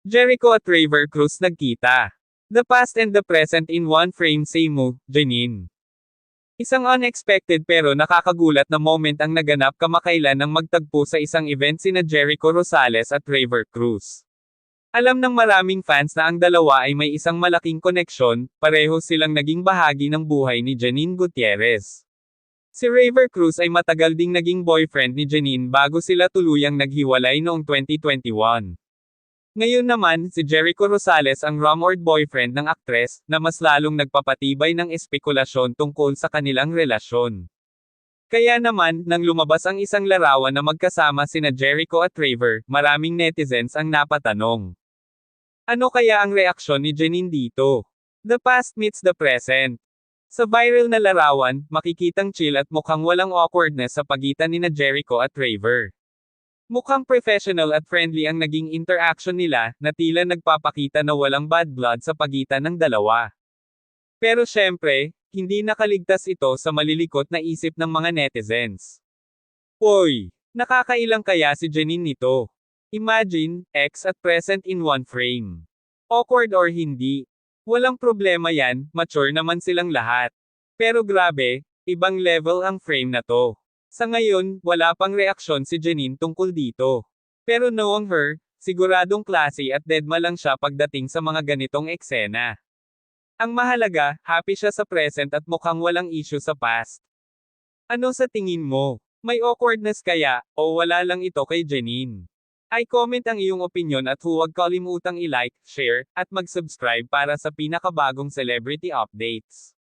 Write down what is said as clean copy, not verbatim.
Jericho at Raver Cruz nagkita. The past and the present in one frame, say mo, Janine. Isang unexpected pero nakakagulat na moment ang naganap kamakailan nang magtagpo sa isang event sina Jericho Rosales at Raver Cruz. Alam ng maraming fans na ang dalawa ay may isang malaking koneksyon, pareho silang naging bahagi ng buhay ni Janine Gutierrez. Si Raver Cruz ay matagal ding naging boyfriend ni Janine bago sila tuluyang naghiwalay noong 2021. Ngayon naman, si Jericho Rosales ang rumored boyfriend ng aktres, na mas lalong nagpapatibay ng espekulasyon tungkol sa kanilang relasyon. Kaya naman, nang lumabas ang isang larawan na magkasama sina Jericho at Raver, maraming netizens ang napatanong. Ano kaya ang reaksyon ni Janine dito? The past meets the present. Sa viral na larawan, makikitang chill at mukhang walang awkwardness sa pagitan nina Jericho at Raver. Mukhang professional at friendly ang naging interaction nila, na tila nagpapakita na walang bad blood sa pagitan ng dalawa. Pero syempre, hindi nakaligtas ito sa malilikot na isip ng mga netizens. Uy! Nakakailang kaya si Janine nito? Imagine, ex at present in one frame. Awkward or hindi? Walang problema yan, mature naman silang lahat. Pero grabe, ibang level ang frame na to. Sa ngayon, wala pang reaksyon si Janine tungkol dito. Pero knowing her, siguradong klase at dedma lang siya pagdating sa mga ganitong eksena. Ang mahalaga, happy siya sa present at mukhang walang issue sa past. Ano sa tingin mo? May awkwardness kaya, o wala lang ito kay Janine? I-comment ang iyong opinion at huwag kalimutang i-like, share, at mag-subscribe para sa pinakabagong celebrity updates.